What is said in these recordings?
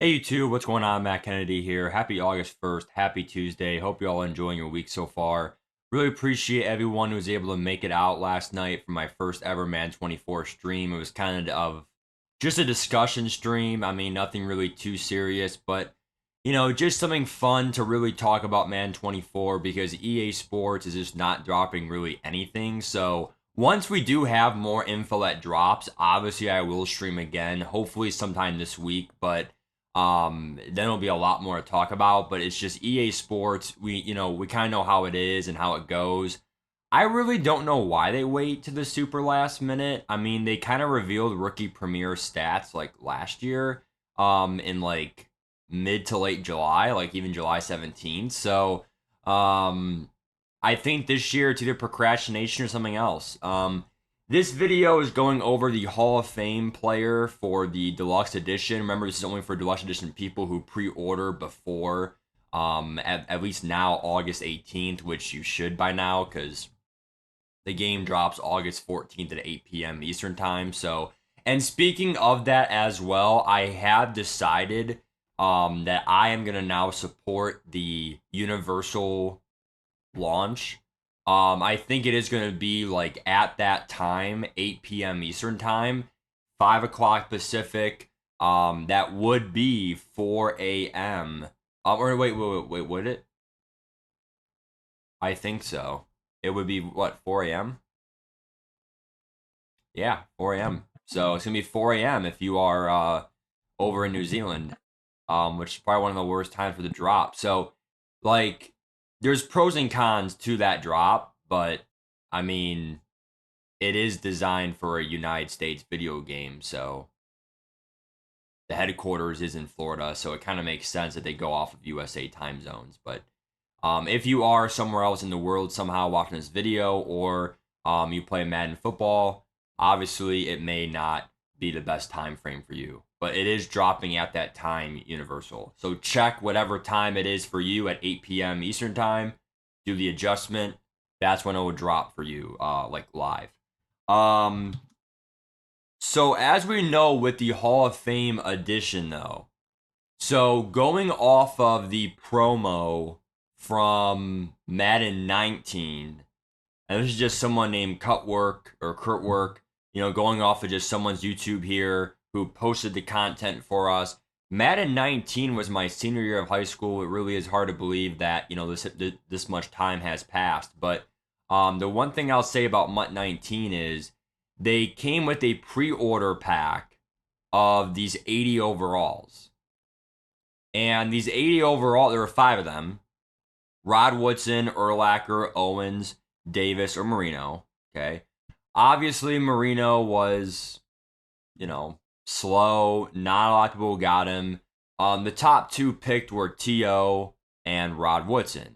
Hey YouTube, what's going on? Matt Kennedy here. Happy August 1st. Happy Tuesday. Hope you're all enjoying your week so far. Really appreciate everyone who was able to make it out last night for my first ever Man 24 stream. It was kind of just a discussion stream. I mean, nothing really too serious, but just something fun to really talk about Man 24 because EA Sports is just not dropping really anything. So once we do have more info that drops, obviously I will stream again, hopefully sometime this week, but then there'll be a lot more to talk about, but it's just EA Sports. We kind of know how it is and how it goes. I really don't know why they wait to the super last minute. I mean, they kind of revealed rookie premier stats like last year, in like mid to late July, like even July 17th. So, um, I think this year it's either procrastination or something else. This video is going over the Hall of Fame player for the deluxe edition. Remember, this is only for deluxe edition people who pre-order before at least now August 18th, which you should by now because the game drops August 14th at 8 p.m. Eastern time. So, and speaking of that as well, I have decided that I am gonna now support the Universal launch. I think it is going to be like at that time, 8 p.m. Eastern time, 5 o'clock Pacific. That would be 4 a.m. Or wait, would it? I think so. It would be what, 4 a.m.? Yeah, 4 a.m. So it's gonna be 4 a.m. if you are over in New Zealand, which is probably one of the worst times for the drop. So, like, there's pros and cons to that drop, but I mean, it is designed for a United States video game, so the headquarters is in Florida, so it kind of makes sense that they go off of USA time zones. But if you are somewhere else in the world somehow watching this video, or you play Madden football, obviously it may not be the best time frame for you. But it is dropping at that time universal. So check whatever time it is for you at 8 p.m. Eastern time. Do the adjustment. That's when it will drop for you, like live. Um, so as we know with the Hall of Fame edition, though, so going off of the promo from Madden 19, and this is just someone named Cutwork or Kurtwork, going off of just someone's YouTube here who posted the content for us. Madden 19 was my senior year of high school. It really is hard to believe that this much time has passed. But the one thing I'll say about MUT 19 is they came with a pre-order pack of these 80 overalls. And these 80 overall, there were five of them: Rod Woodson, Urlacher, Owens, Davis, or Marino. Okay. Obviously, Marino was, slow. Not a lot of people got him. The top two picked were T.O. and Rod Woodson.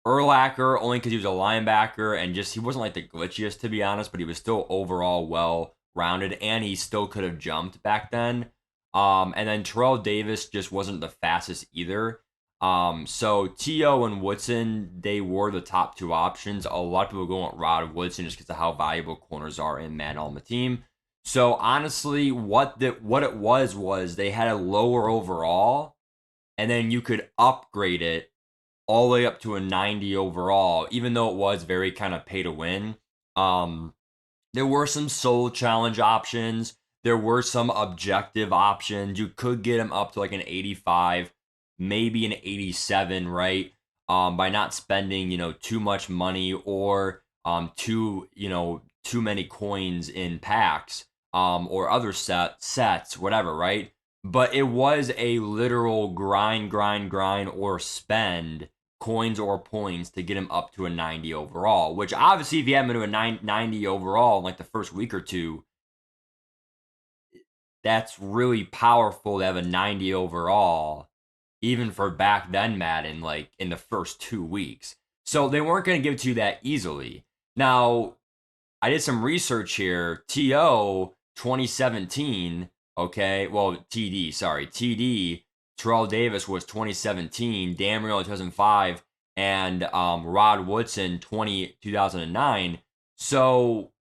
Urlacher, only because he was a linebacker and just he wasn't like the glitchiest, to be honest, but he was still overall well rounded and he still could have jumped back then. And then Terrell Davis just wasn't the fastest either. So T.O. and Woodson, they were the top two options. A lot of people go with Rod Woodson just because of how valuable corners are in Madden Ultimate Team. So honestly, what it was they had a lower overall, and then you could upgrade it all the way up to a 90 overall, even though it was very kind of pay to win. Um, there were some soul challenge options. There were some objective options. You could get him up to like an 85, maybe an 87, right? By not spending, too much money or too many coins in packs, or other sets, whatever, right? But it was a literal grind, or spend coins or points to get him up to a 90 overall, which obviously if you have him to a 90 overall in like the first week or two, that's really powerful to have a 90 overall, even for back then Madden, like in the first 2 weeks. So they weren't going to give it to you that easily. Now, I did some research here. TO 2017, okay, well, TD, sorry, TD, Terrell Davis was 2017, Dan Marino 2005, and Rod Woodson 2009. So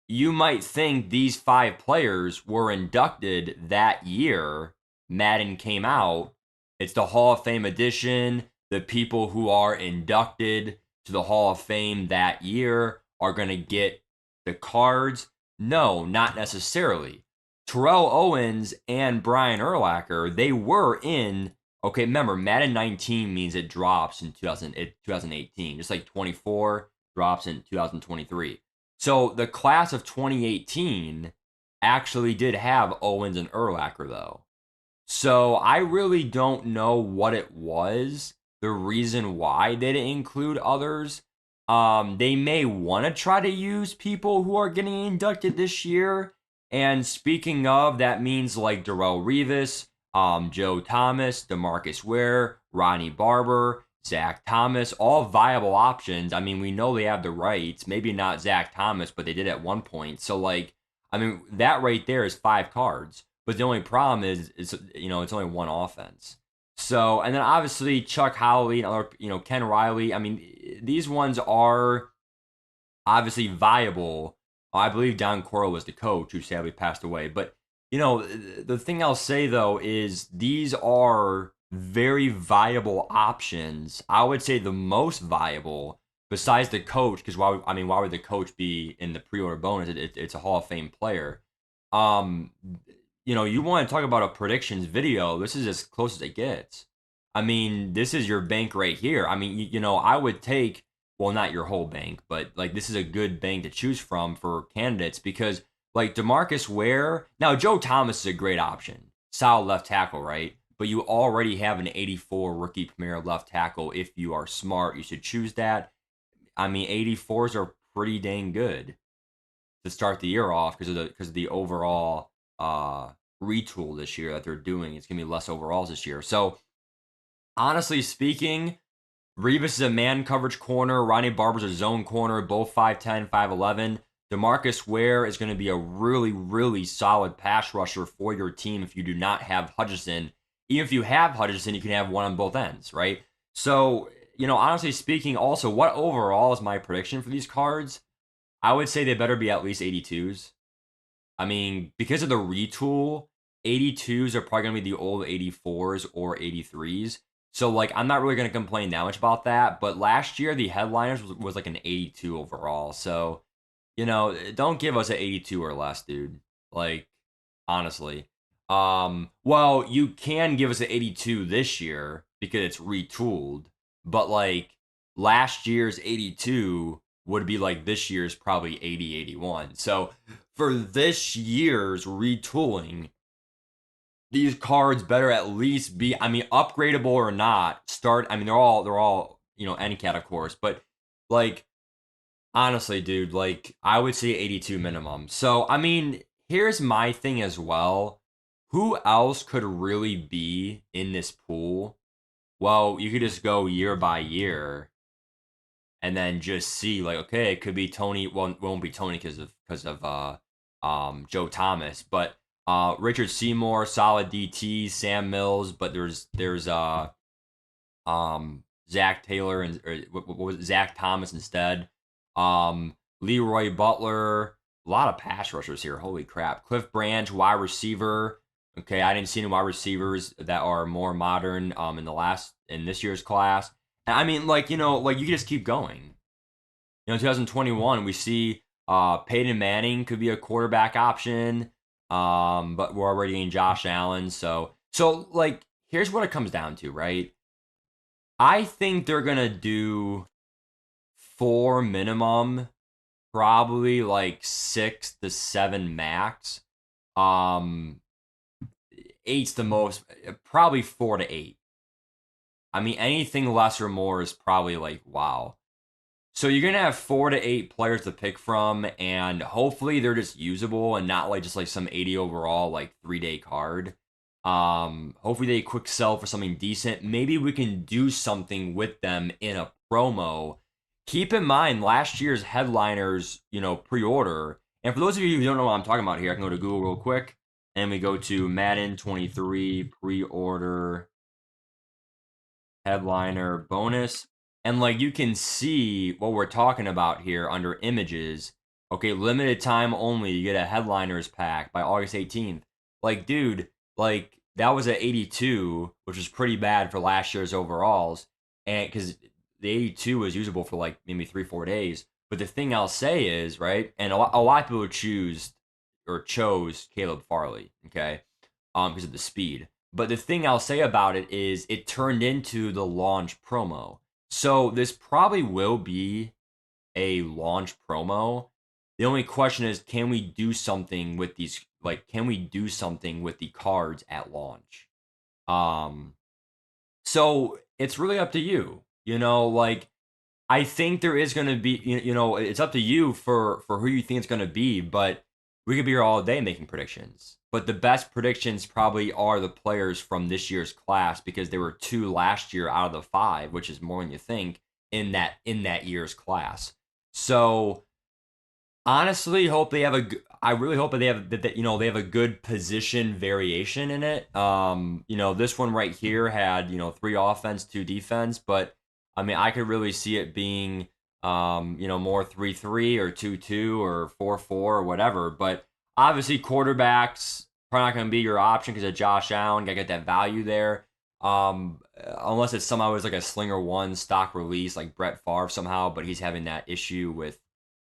you might think these five players were inducted that year, Madden came out, it's the Hall of Fame edition. The people who are inducted to the Hall of Fame that year are going to get the cards. No, not necessarily. Terrell Owens and Brian Urlacher, they were in. Okay, remember, Madden 19 means it drops in 2018, just like 24 drops in 2023. So the class of 2018 actually did have Owens and Urlacher, though. So I really don't know what it was, the reason why they didn't include others. They may want to try to use people who are getting inducted this year. And speaking of, that means like Darrell Revis, Joe Thomas, DeMarcus Ware, Ronnie Barber, Zach Thomas, all viable options. I mean, we know they have the rights. Maybe not Zach Thomas, but they did at one point. So like, I mean, that right there is 5 cards. But the only problem is it's only one offense. So, and then obviously Chuck Howley and other, Ken Riley. I mean, these ones are obviously viable. I believe Don Coral was the coach who sadly passed away. But the thing I'll say though is these are very viable options. I would say the most viable besides the coach, because why would the coach be in the pre-order bonus? It's a Hall of Fame player. You want to talk about a predictions video. This is as close as it gets. I mean, this is your bank right here. I mean, I would take, well, not your whole bank, but like this is a good bank to choose from for candidates because like DeMarcus Ware, now Joe Thomas is a great option. Solid left tackle, right? But you already have an 84 rookie premier left tackle. If you are smart, you should choose that. I mean, 84s are pretty dang good to start the year off because of the overall retool this year that they're doing. It's gonna be less overalls this year. So honestly speaking, Revis is a man coverage corner. Ronnie Barber's a zone corner. Both 5'10", 5'11". DeMarcus Ware is going to be a really, really solid pass rusher for your team if you do not have Hutchinson. Even if you have Hutchinson, you can have one on both ends, right? So, honestly speaking, also, what overall is my prediction for these cards? I would say they better be at least 82s. I mean, because of the retool, 82s are probably going to be the old 84s or 83s. So, like, I'm not really going to complain that much about that. But last year, the headliners was like an 82 overall. So, don't give us an 82 or less, dude. Like, honestly. Well, you can give us an 82 this year because it's retooled. But, like, last year's 82 would be like this year's probably 80, 81. So, for this year's retooling, these cards better at least be, I mean, upgradable or not. I mean, they're all NCAT of course, but like honestly, dude, like I would say 82 minimum. So I mean, here's my thing as well. Who else could really be in this pool? Well, you could just go year by year and then just see like, okay, it could be Tony. Well, it won't be Tony because of Joe Thomas, but Richard Seymour, solid DT, Sam Mills, but there's Zach Taylor and what was it, Zach Thomas instead. Leroy Butler, a lot of pass rushers here. Holy crap. Cliff Branch, wide receiver. Okay, I didn't see any wide receivers that are more modern in this year's class. And I mean, like, like you can just keep going. 2021, we see Peyton Manning could be a quarterback option. But we're already in Josh Allen. So like, here's what it comes down to, right? I think they're gonna do 4 minimum, probably like 6 to 7 max. Um, 8's the most, probably 4 to 8. I mean, anything less or more is probably like, wow. So you're going to have 4 to 8 players to pick from, and hopefully they're just usable and not like just like some 80 overall, like 3-day card. Hopefully they quick sell for something decent. Maybe we can do something with them in a promo. Keep in mind, last year's headliners, pre-order. And for those of you who don't know what I'm talking about here, I can go to Google real quick, and we go to Madden 23 pre-order headliner bonus. And like you can see what we're talking about here under images. Okay, limited time only. You get a headliners pack by August 18th. Like, dude, like that was at 82, which was pretty bad for last year's overalls, and because the 82 was usable for like maybe 3 4 days. But the thing I'll say is right, and a lot of people choose or chose Caleb Farley, okay, because of the speed. But the thing I'll say about it is it turned into the launch promo. So this probably will be a launch promo. The only question is, can we do something with these? Like, can we do something with the cards at launch? Um, so it's really up to you. Like I think there is going to be, it's up to you for who you think it's going to be. But we could be here all day making predictions. But the best predictions probably are the players from this year's class because there were two last year out of the five, which is more than you think in that year's class. So honestly, hope they have I really hope that they have that they have a good position variation in it. This one right here had three offense, two defense, but I mean I could really see it being more 3-3 or 2-2 or 4-4 or whatever. But obviously quarterbacks probably not going to be your option because of Josh Allen. Got to get that value there. Unless it's somehow was like a Slinger one stock release like Brett Favre somehow, but he's having that issue with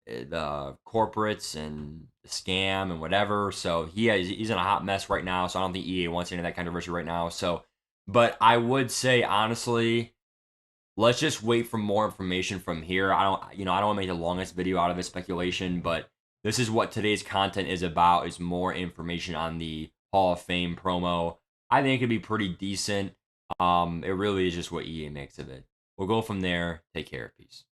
the corporates and the scam and whatever. So he's in a hot mess right now. So I don't think EA wants any of that controversy right now. So, but I would say honestly, let's just wait for more information from here. I don't want to make the longest video out of this speculation, but this is what today's content is about: is more information on the Hall of Fame promo. I think it could be pretty decent. It really is just what EA makes of it. We'll go from there. Take care. Peace.